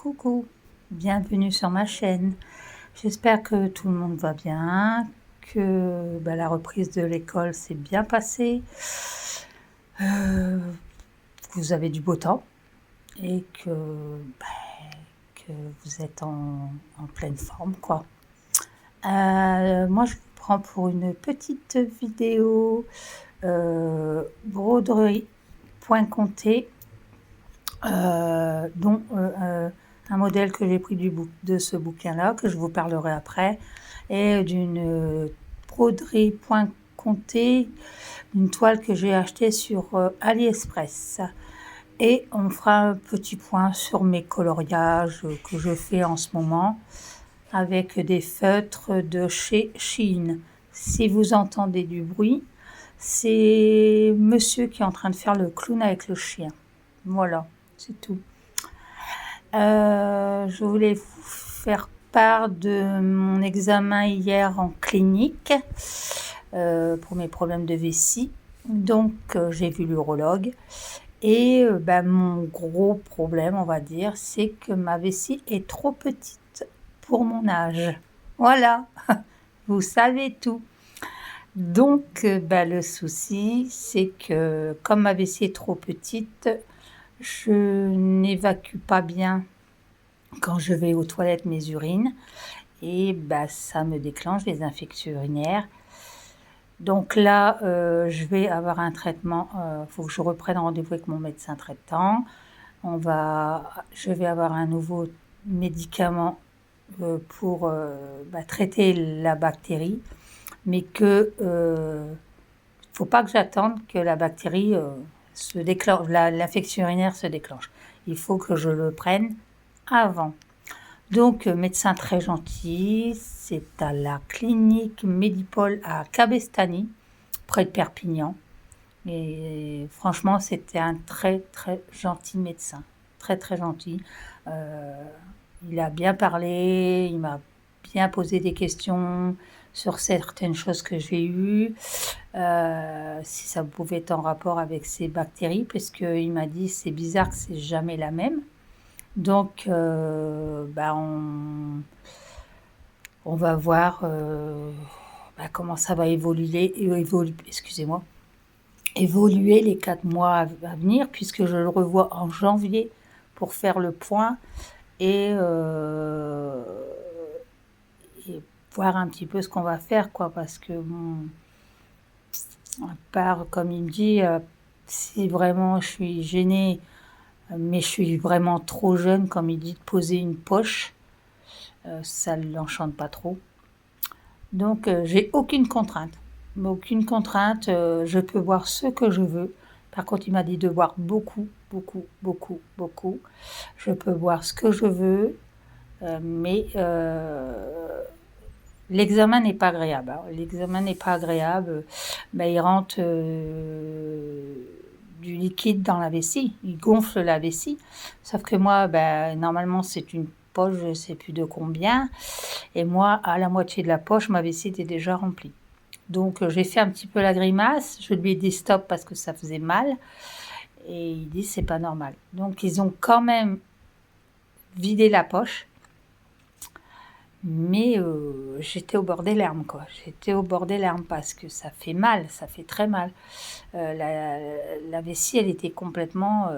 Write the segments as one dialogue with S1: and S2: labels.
S1: Coucou, bienvenue sur ma chaîne. J'espère que tout le monde va bien, que la reprise de l'école s'est bien passée, que vous avez du beau temps et que vous êtes en pleine forme, quoi. Moi, je vous prends pour une petite vidéo broderie point comté, dont un modèle que j'ai pris de ce bouquin-là, que je vous parlerai après, et d'une broderie point comté, une toile que j'ai achetée sur AliExpress. Et on fera un petit point sur mes coloriages que je fais en ce moment avec des feutres de chez Shein. Si vous entendez du bruit, c'est monsieur qui est en train de faire le clown avec le chien. Voilà, c'est tout. Je voulais vous faire part de mon examen hier en clinique pour mes problèmes de vessie. Donc, j'ai vu l'urologue. Et mon gros problème, on va dire, c'est que ma vessie est trop petite pour mon âge. Voilà, vous savez tout. Donc, le souci, c'est que comme ma vessie est trop petite, je n'évacue pas bien quand je vais aux toilettes mes urines. Et ça me déclenche des infections urinaires. Donc là, je vais avoir un traitement. Faut que je reprenne rendez-vous avec mon médecin traitant. Je vais avoir un nouveau médicament pour traiter la bactérie, mais que faut pas que j'attende que la bactérie se déclenche, l'infection urinaire se déclenche. Il faut que je le prenne avant. Donc, médecin très gentil, c'est à la clinique Medipol à Cabestany, près de Perpignan. Et franchement, c'était un très, très gentil médecin. Très, très gentil. Il a bien parlé, il m'a bien posé des questions sur certaines choses que j'ai eues, si ça pouvait être en rapport avec ces bactéries, puisqu'il m'a dit c'est bizarre que c'est jamais la même. Donc, on va voir comment ça va évoluer les 4 mois à venir, puisque je le revois en janvier pour faire le point et voir un petit peu ce qu'on va faire, quoi, parce que à part, comme il me dit, si vraiment je suis gênée, mais je suis vraiment trop jeune, comme il dit, de poser une poche, ça ne l'enchante pas trop. Donc, j'ai aucune contrainte. Je peux boire ce que je veux. Par contre, il m'a dit de boire beaucoup, beaucoup, beaucoup, beaucoup. Je peux boire ce que je veux, mais l'examen n'est pas agréable. L'examen n'est pas agréable. Il rentre du liquide dans la vessie. Il gonfle la vessie. Sauf que moi, normalement, c'est une poche, je ne sais plus de combien. Et moi, à la moitié de la poche, ma vessie était déjà remplie. Donc, j'ai fait un petit peu la grimace. Je lui ai dit stop parce que ça faisait mal. Et il dit c'est pas normal. Donc, ils ont quand même vidé la poche. Mais j'étais au bord des larmes, quoi. J'étais au bord des larmes parce que ça fait mal, ça fait très mal. La vessie, elle était complètement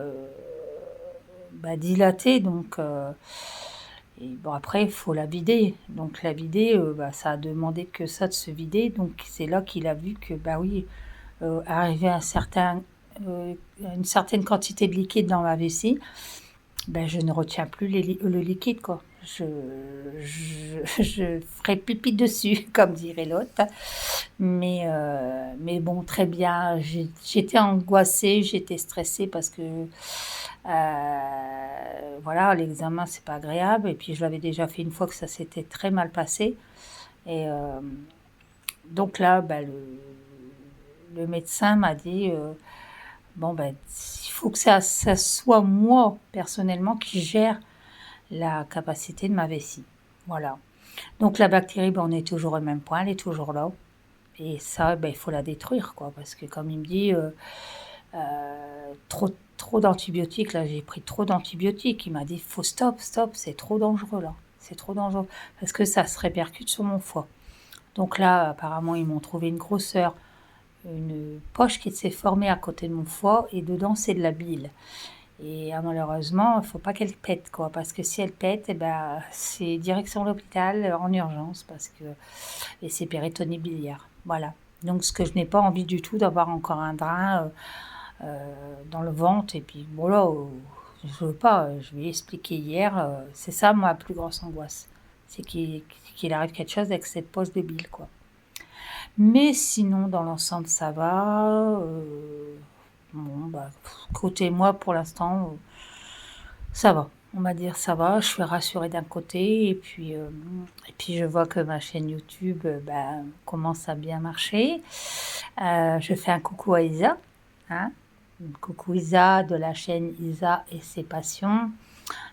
S1: dilatée, donc et bon, après il faut la vider. Donc la vider, ça a demandé que ça de se vider. Donc c'est là qu'il a vu que oui, arrivé à une certaine quantité de liquide dans ma vessie, je ne retiens plus le liquide, quoi. Je ferai pipi dessus, comme dirait l'autre. Mais bon, très bien. J'étais angoissée, j'étais stressée parce que l'examen, c'est pas agréable. Et puis, je l'avais déjà fait une fois que ça s'était très mal passé. Et donc là, le médecin m'a dit... il faut que ça soit moi, personnellement, qui gère la capacité de ma vessie. Voilà. Donc la bactérie, on est toujours au même point, elle est toujours là. Et ça, il faut la détruire, quoi. Parce que comme il me dit, trop d'antibiotiques. Là, j'ai pris trop d'antibiotiques. Il m'a dit, faut stop, c'est trop dangereux là. C'est trop dangereux parce que ça se répercute sur mon foie. Donc là, apparemment, ils m'ont trouvé une grosseur, une poche qui s'est formée à côté de mon foie et dedans, c'est de la bile. Et malheureusement, il faut pas qu'elle pète, quoi, parce que si elle pète, c'est direction l'hôpital en urgence, et c'est péritonée biliaire. Voilà. Donc, ce que je n'ai pas envie du tout, d'avoir encore un drain dans le ventre. Et puis, bon là, je veux pas, je lui ai expliqué hier, c'est ça ma plus grosse angoisse. C'est qu'il arrive quelque chose avec cette poche de bile, quoi. Mais sinon, dans l'ensemble, ça va. Bon, côté moi, pour l'instant, ça va. On va dire ça va. Je suis rassurée d'un côté. Et puis je vois que ma chaîne YouTube commence à bien marcher. Je fais un coucou à Isa. Hein, coucou Isa de la chaîne Isa et ses passions.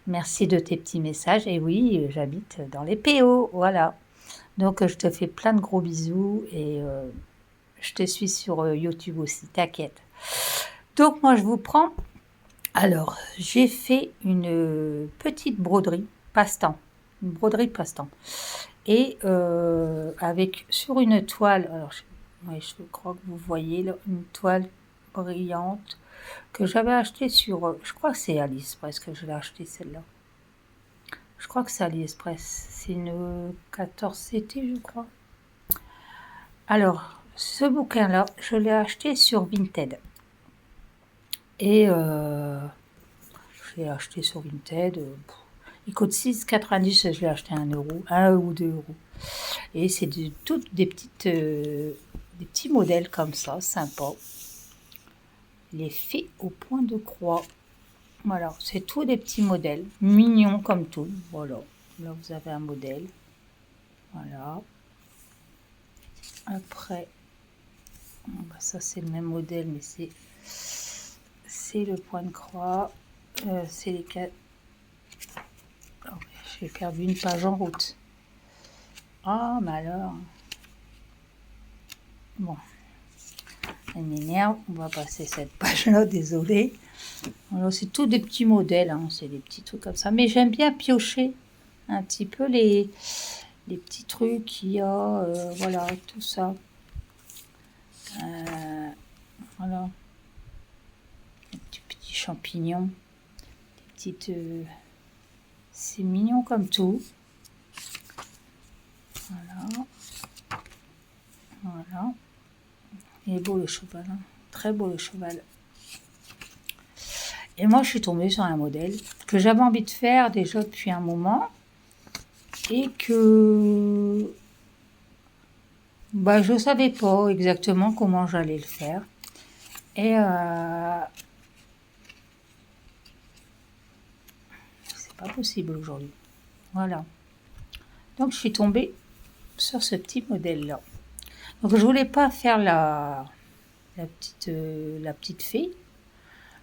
S1: Merci de tes petits messages. Et oui, j'habite dans les PO. Voilà. Donc, je te fais plein de gros bisous. Et je te suis sur YouTube aussi. T'inquiète. Donc, moi, je vous prends. Alors, j'ai fait une petite broderie passe-temps. Une broderie passe-temps. Et avec sur une toile, alors je crois que vous voyez là, une toile brillante que j'avais achetée sur, je crois que c'est AliExpress que je l'ai acheté celle-là. Je crois que c'est AliExpress. C'est une 14CT, je crois. Alors, ce bouquin-là, je l'ai acheté sur Vinted. Et je l'ai acheté sur Vinted. Il coûte 6,90 €. Je l'ai acheté à 1 ou 2 €. Et c'est toutes des petits modèles comme ça, sympa. Les faits au point de croix. Voilà, c'est tous des petits modèles, mignons comme tout. Voilà, là vous avez un modèle. Voilà. Après, ça c'est le même modèle, mais c'est le point de croix. C'est les quatre. Oh, j'ai perdu une page en route. Ah, mais alors. Bon. Elle m'énerve. On va passer cette page-là, désolé. Alors, c'est tous des petits modèles, hein, c'est des petits trucs comme ça. Mais j'aime bien piocher un petit peu les petits trucs qu'il y a. Voilà, tout ça. Voilà. Des petits champignons. Des petites. C'est mignon comme tout. Voilà. Voilà. Il est beau le cheval, hein. Très beau le cheval. Et moi, je suis tombée sur un modèle que j'avais envie de faire déjà depuis un moment et que je ne savais pas exactement comment j'allais le faire. Et c'est pas possible aujourd'hui. Voilà. Donc, je suis tombée sur ce petit modèle-là. Donc, je voulais pas faire la petite fée.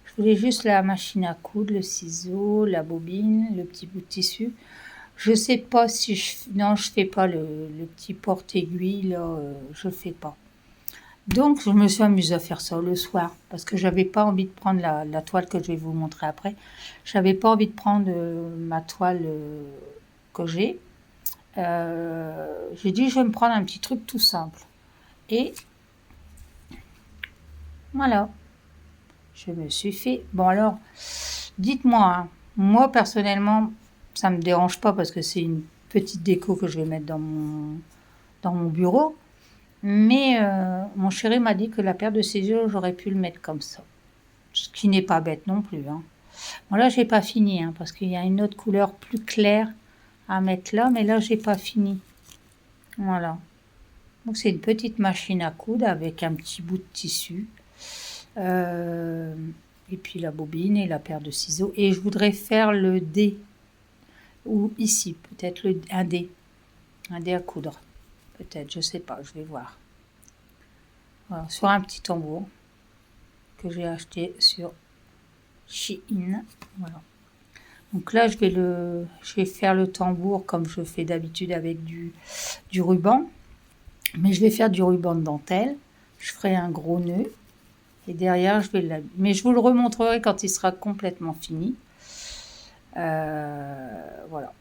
S1: Je voulais juste la machine à coudre, le ciseau, la bobine, le petit bout de tissu. Je sais pas si je fais pas le petit porte-aiguille là, je fais pas. Donc je me suis amusée à faire ça le soir parce que j'avais pas envie de prendre la toile que je vais vous montrer après. J'avais pas envie de prendre ma toile que j'ai. J'ai dit je vais me prendre un petit truc tout simple. Et voilà. Je me suis fait. Bon alors, dites-moi, hein, moi personnellement, ça me dérange pas parce que c'est une petite déco que je vais mettre dans mon bureau. Mais mon chéri m'a dit que la paire de ciseaux, j'aurais pu le mettre comme ça. Ce qui n'est pas bête non plus. Hein. Bon là, j'ai pas fini hein, parce qu'il y a une autre couleur plus claire à mettre là, mais là, j'ai pas fini. Voilà. Donc c'est une petite machine à coudre avec un petit bout de tissu. Et puis la bobine et la paire de ciseaux. Et je voudrais faire le dé. Ou ici, peut-être un dé. Un dé à coudre. Peut-être, je sais pas, je vais voir. Voilà, sur un petit tambour que j'ai acheté sur Shein. Voilà. Donc là, je vais faire le tambour comme je fais d'habitude avec du ruban. Mais je vais faire du ruban de dentelle. Je ferai un gros nœud. Et derrière, je vais l'habiller. Mais je vous le remontrerai quand il sera complètement fini. Voilà.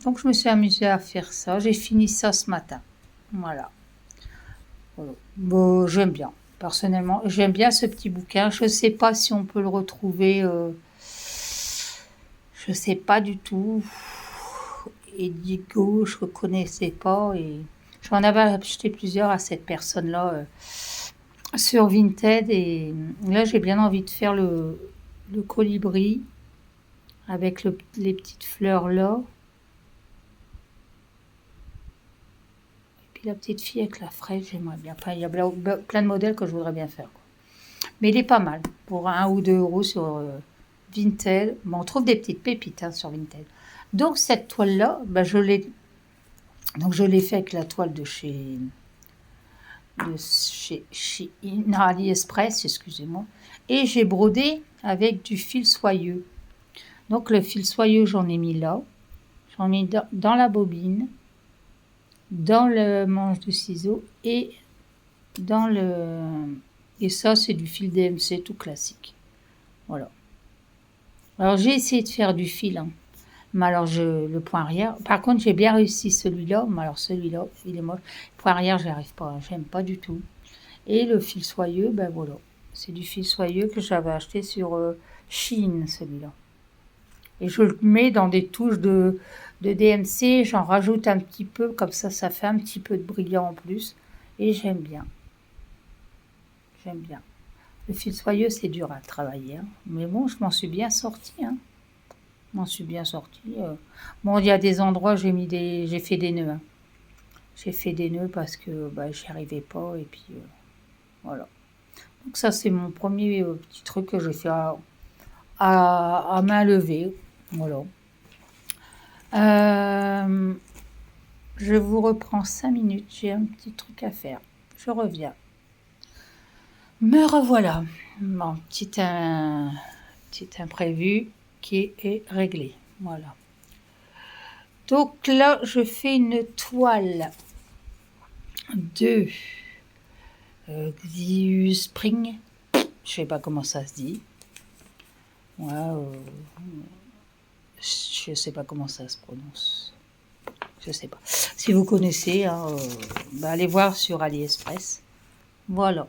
S1: Donc, je me suis amusée à faire ça. J'ai fini ça ce matin. Voilà. Bon, j'aime bien. Personnellement, j'aime bien ce petit bouquin. Je ne sais pas si on peut le retrouver. Je ne sais pas du tout. Edigo, je ne connaissais pas. Et j'en avais acheté plusieurs à cette personne-là sur Vinted. Et là, j'ai bien envie de faire le colibri avec les petites fleurs là. La petite fille avec la fraise, j'aimerais bien. Enfin, il y a plein de modèles que je voudrais bien faire, quoi. Mais il est pas mal. Pour 1 ou 2 euros sur Vinted. Bon, on trouve des petites pépites sur Vinted. Donc, cette toile-là, je l'ai fait avec la toile de chez AliExpress, excusez-moi. Et j'ai brodé avec du fil soyeux. Donc, le fil soyeux, j'en ai mis là. J'en ai mis dans la bobine, dans le manche de ciseaux et et ça, c'est du fil DMC tout classique. Voilà. Alors, j'ai essayé de faire du fil, mais alors le point arrière. Par contre, j'ai bien réussi celui-là, mais alors celui-là, il est moche. Le point arrière, j'y arrive pas, j'aime pas du tout. Et le fil soyeux, voilà. C'est du fil soyeux que j'avais acheté sur Shein, celui-là. Et je le mets dans des touches de DMC, j'en rajoute un petit peu, comme ça fait un petit peu de brillant en plus. Et j'aime bien. J'aime bien. Le fil soyeux, c'est dur à travailler. Mais bon, je m'en suis bien sortie. Je m'en suis bien sortie. Bon, il y a des endroits, j'ai fait des nœuds. J'ai fait des nœuds parce que j'y arrivais pas. Et puis, voilà. Donc ça, c'est mon premier petit truc que j'ai fait à main levée. Voilà. Je vous reprends 5 minutes. J'ai un petit truc à faire. Je reviens. Me revoilà. Bon, petit imprévu qui est réglé. Voilà. Donc là, je fais une toile de Xiu Spring. Je sais pas comment ça se dit. Ouais, je sais pas comment ça se prononce. Je sais pas. Si vous connaissez, allez voir sur AliExpress. Voilà.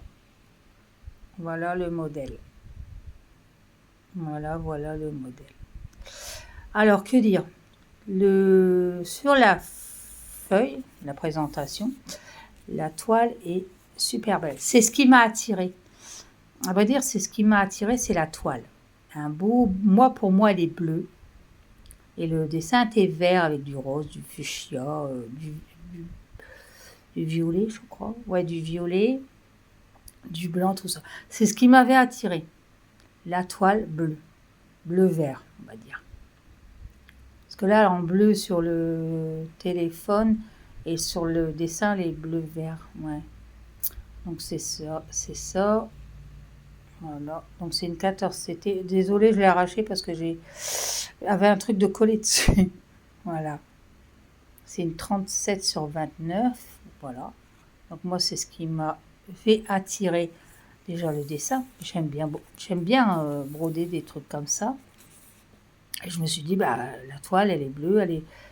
S1: Voilà le modèle. Voilà le modèle. Alors, que dire? Sur la feuille, la présentation, la toile est super belle. C'est ce qui m'a attirée. À vrai dire, c'est ce qui m'a attirée, c'est la toile. Pour moi, elle est bleue. Et le dessin était vert avec du rose, du fuchsia, du violet, je crois. Ouais, du violet, du blanc, tout ça. C'est ce qui m'avait attirée. La toile bleue. Bleu-vert, on va dire. Parce que là, en bleu sur le téléphone et sur le dessin, les bleus-verts. Ouais. Donc, c'est ça. Voilà. Donc, c'est une 14 CT. Désolée, je l'ai arraché parce que avait un truc de coller dessus. Voilà. C'est une 37 sur 29. Voilà. Donc, moi, c'est ce qui m'a fait attirer déjà le dessin. J'aime bien broder des trucs comme ça. Et je me suis dit, la toile, elle est bleue,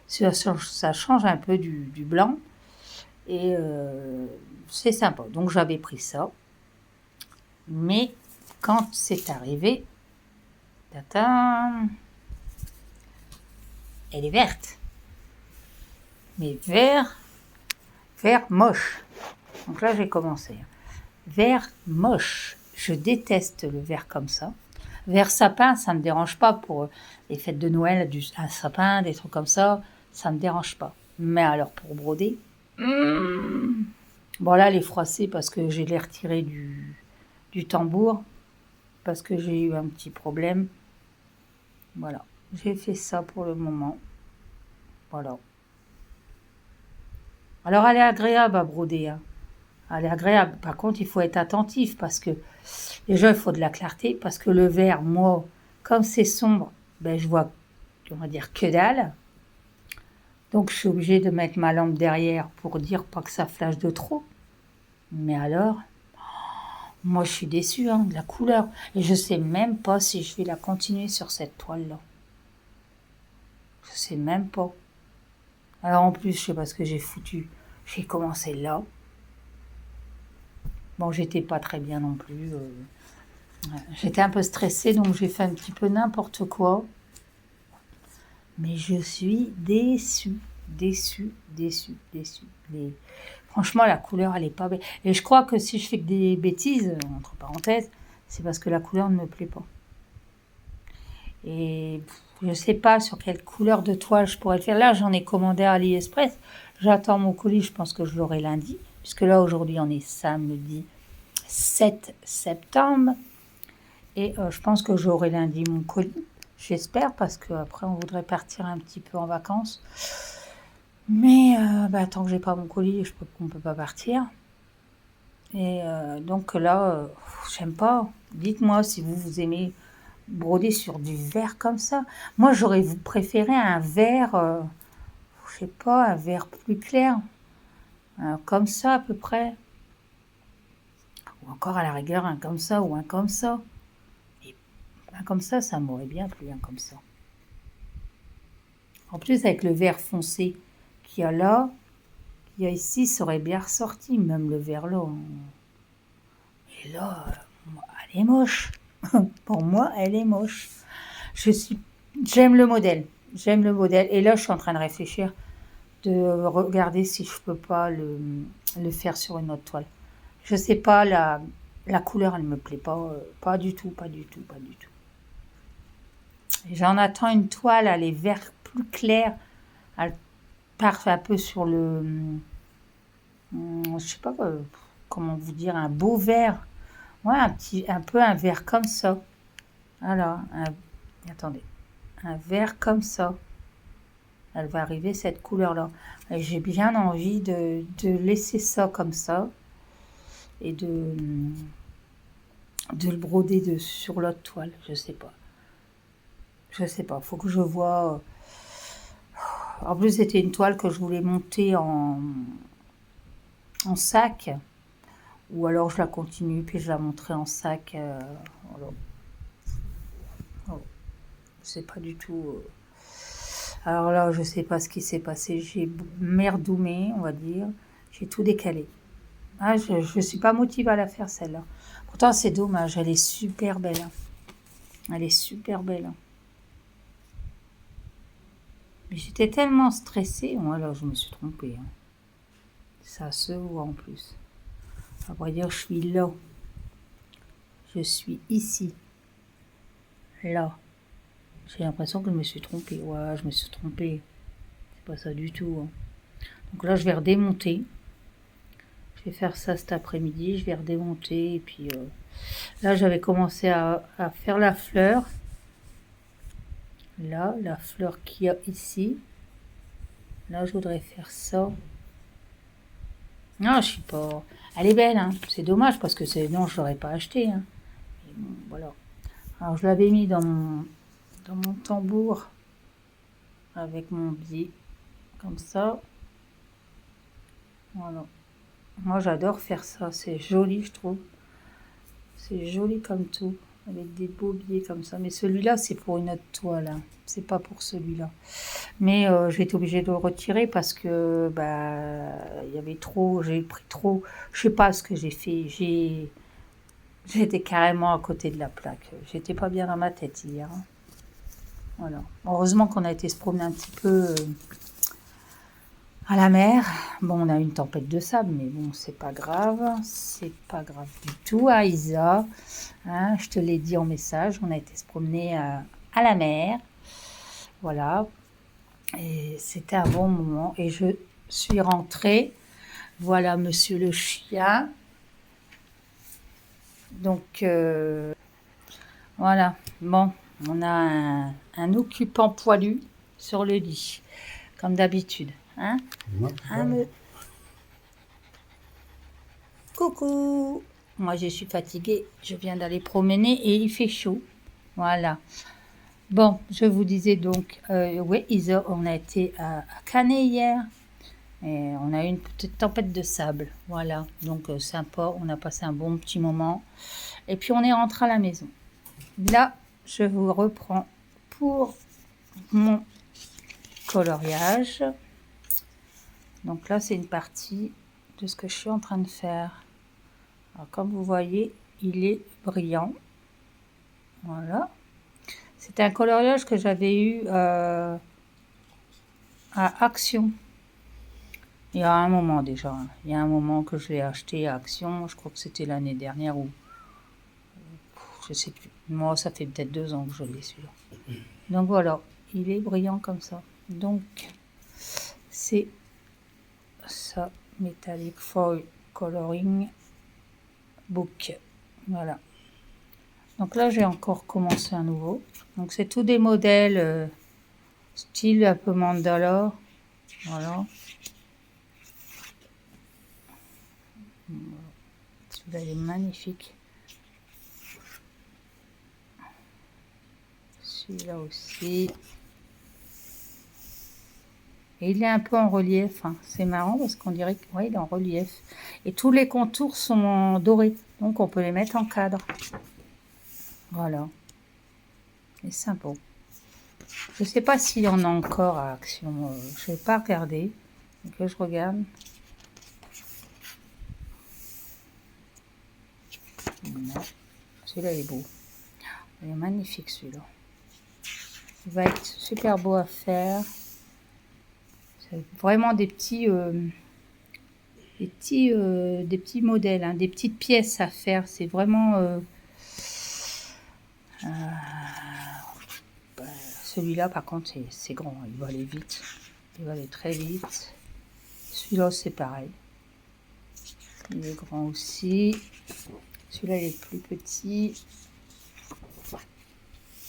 S1: ça change un peu du blanc. Et c'est sympa. Donc, j'avais pris ça. Mais quand c'est arrivé, elle est verte. Mais vert moche. Donc là, j'ai commencé. Vert moche. Je déteste le vert comme ça. Vert sapin, ça ne me dérange pas pour les fêtes de Noël, un sapin, des trucs comme ça, ça ne me dérange pas. Mais alors pour broder, bon là, les froissés parce que j'ai les retirés du tambour, parce que j'ai eu un petit problème. Voilà, j'ai fait ça pour le moment. Voilà. Alors elle est agréable à broder. Elle est agréable. Par contre, il faut être attentif parce que déjà, il faut de la clarté parce que le vert, moi, comme c'est sombre, je vois, on va dire, que dalle. Donc, je suis obligée de mettre ma lampe derrière pour dire pas que ça flash de trop. Mais alors, Moi, je suis déçue hein, de la couleur. Et je sais même pas si je vais la continuer sur cette toile-là. Je sais même pas. Alors en plus, je sais pas ce que j'ai foutu. J'ai commencé là. Bon, j'étais pas très bien non plus. Ouais. J'étais un peu stressée, donc j'ai fait un petit peu n'importe quoi. Mais je suis déçue, déçue, déçue, déçue. Franchement, la couleur, elle est pas belle. Et je crois que si je fais que des bêtises, entre parenthèses, c'est parce que la couleur ne me plaît pas. Et je sais pas sur quelle couleur de toile je pourrais le faire. Là, j'en ai commandé à AliExpress. J'attends mon colis, je pense que je l'aurai lundi. Puisque là, aujourd'hui, on est samedi 7 septembre. Et je pense que j'aurai lundi mon colis. J'espère, parce qu'après, on voudrait partir un petit peu en vacances. Mais tant que j'ai pas mon colis, on peut pas partir. Et donc là, j'aime pas. Dites-moi si vous aimez broder sur du vert comme ça. Moi, j'aurais préféré un vert, je sais pas, un vert plus clair. Comme ça, à peu près. Ou encore à la rigueur, un comme ça ou un comme ça. Et un comme ça m'aurait bien plu, un comme ça. En plus, avec le vert foncé qu'il y a là, qu'il y a ici, ça aurait bien ressorti, même le vert là. Et là, elle est moche. Pour moi, elle est moche. J'aime le modèle. J'aime le modèle. Et là, je suis en train de réfléchir, de regarder si je peux pas le faire sur une autre toile. Je sais pas, la couleur, elle me plaît pas. Pas du tout, pas du tout, pas du tout. Et j'en attends une toile, elle est vert plus clair. Elle part un peu sur le... je sais pas comment vous dire, un beau vert. Ouais, un peu un vert comme ça. Alors, attendez, un vert comme ça. Elle va arriver cette couleur-là. Et j'ai bien envie de laisser ça comme ça et de le broder sur l'autre toile. Je sais pas. Je sais pas. Faut que je vois. En plus, c'était une toile que je voulais monter en sac. Ou alors je la continue puis je la monterai en sac. Voilà. Oh, c'est pas du tout. Alors là, je sais pas ce qui s'est passé. J'ai merdoumé, on va dire. J'ai tout décalé. Ah, je suis pas motivée à la faire celle-là. Pourtant, c'est dommage. Elle est super belle. Hein. Elle est super belle. Hein. Mais j'étais tellement stressée. Voilà, je me suis trompée. Hein. Ça se voit en plus. À vrai dire, je suis là. Je suis ici. Là. J'ai l'impression que je me suis trompée. Ouais, je me suis trompée. C'est pas ça du tout. Hein. Donc là, je vais redémonter. Je vais faire ça cet après-midi. Je vais redémonter. Et puis là, j'avais commencé à faire la fleur. Là, la fleur qu'il y a ici. Là, je voudrais faire ça. Non, je sais pas. Elle est belle, hein. C'est dommage parce que non, je l'aurais pas acheté. Hein. Et bon, voilà. Alors, je l'avais mis dans mon tambour avec mon biais, comme ça. Voilà. Moi, j'adore faire ça. C'est joli, je trouve. C'est joli comme tout, avec des beaux biais comme ça. Mais celui-là, c'est pour une autre toile. Hein. C'est pas pour celui-là. Mais j'ai été obligée de le retirer parce que il y avait trop, j'ai pris trop. Je sais pas ce que j'ai fait. J'étais carrément à côté de la plaque. J'étais pas bien dans ma tête hier. Hein. Voilà. Heureusement qu'on a été se promener un petit peu à la mer. Bon, on a eu une tempête de sable, mais bon, c'est pas grave. C'est pas grave du tout, hein, Isa. Hein, je te l'ai dit en message. On a été se promener à la mer. Voilà. Et c'était un bon moment. Et je suis rentrée. Voilà, monsieur le chien. Donc, voilà. Bon, on a un occupant poilu sur le lit, comme d'habitude. Hein? Coucou! Moi, je suis fatiguée. Je viens d'aller promener et il fait chaud. Voilà. Bon, je vous disais donc, oui, Isa, on a été à Canet hier. Et on a eu une petite tempête de sable, voilà. Donc sympa, on a passé un bon petit moment. Et puis on est rentré à la maison. Là, je vous reprends pour mon coloriage. Donc là, c'est une partie de ce que je suis en train de faire. Alors, comme vous voyez, il est brillant. Voilà. C'était un coloriage que j'avais eu à Action. Il y a un moment déjà. Il y a un moment que je l'ai acheté à Action. Je crois que c'était l'année dernière ou je sais plus. Moi, ça fait peut-être 2 ans que je l'ai celui-là. Donc voilà, il est brillant comme ça. Donc c'est ça, Metallic Foil Coloring Book. Voilà. Donc là, j'ai encore commencé un nouveau. Donc c'est tous des modèles style un peu mandala. Voilà. Celui-là, il est magnifique. Celui-là aussi. Et il est un peu en relief. Hein. C'est marrant parce qu'on dirait qu'il ouais, est en relief. Et tous les contours sont dorés. Donc on peut les mettre en cadre. Voilà. C'est sympa. Je ne sais pas s'il y en a encore à Action. Je ne vais pas regarder. Donc je regarde. Celui-là est beau. Il est magnifique celui-là. Il va être super beau à faire. C'est vraiment des petits modèles, hein, des petites pièces à faire. C'est vraiment celui-là par contre c'est grand, il va aller vite. Il va aller très vite. Celui-là c'est pareil. Il est grand aussi. Celui-là il est plus petit.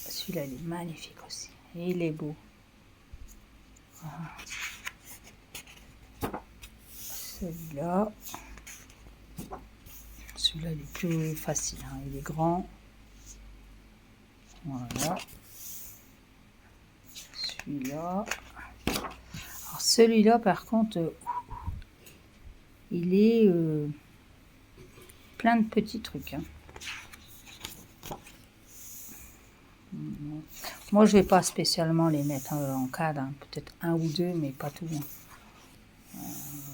S1: Celui-là il est magnifique aussi. Et il est beau. Voilà. Celui-là. Celui-là il est plus facile. Hein. Il est grand. Voilà. Celui-là. Alors celui-là par contre, il est plein de petits trucs. Hein. Moi je vais pas spécialement les mettre en cadre, hein. Peut-être un ou deux, mais pas tout. Hein.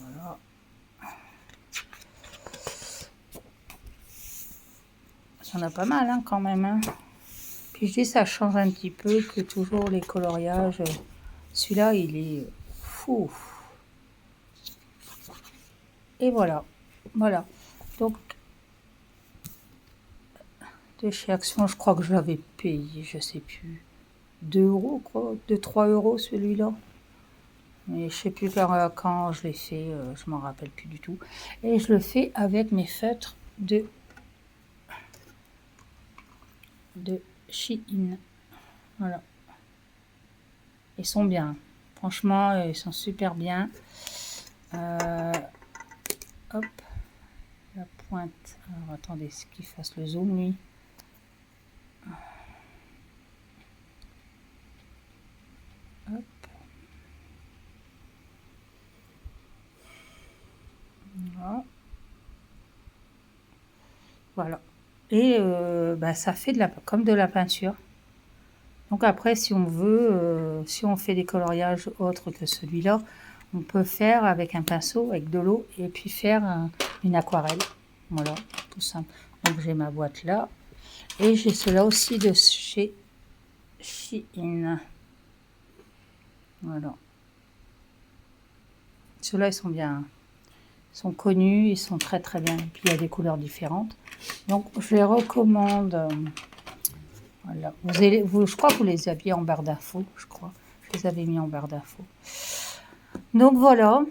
S1: Voilà. Il y en a pas mal hein, quand même. Hein. Puis je dis ça change un petit peu que toujours les coloriages. Celui-là il est fou. Et voilà. Voilà. Donc de chez Action, je crois que je l'avais payé, je sais plus. 2 € quoi, 2-3 € celui-là. Mais je sais plus quand je l'ai fait, je m'en rappelle plus du tout. Et je le fais avec mes feutres de Shein. Voilà. Ils sont bien. Franchement, ils sont super bien. Hop. La pointe. Alors attendez, qu'il fasse le zoom lui. Hop. Voilà. Voilà. Et ça fait comme de la peinture. Donc après, si on veut, si on fait des coloriages autres que celui-là, on peut faire avec un pinceau, avec de l'eau, et puis faire une aquarelle. Voilà, tout simple. Donc j'ai ma boîte là. Et j'ai cela aussi de chez Shein. Voilà. Ceux-là, ils sont bien. Ils sont connus, ils sont très très bien. Et puis il y a des couleurs différentes. Donc je les recommande. Voilà. Je crois que vous les aviez en barre d'infos, je crois. Je les avais mis en barre d'infos. Donc voilà.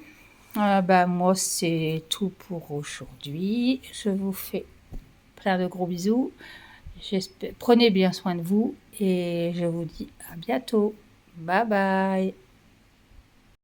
S1: Moi, c'est tout pour aujourd'hui. Je vous fais plein de gros bisous. Prenez bien soin de vous et je vous dis à bientôt. Bye bye.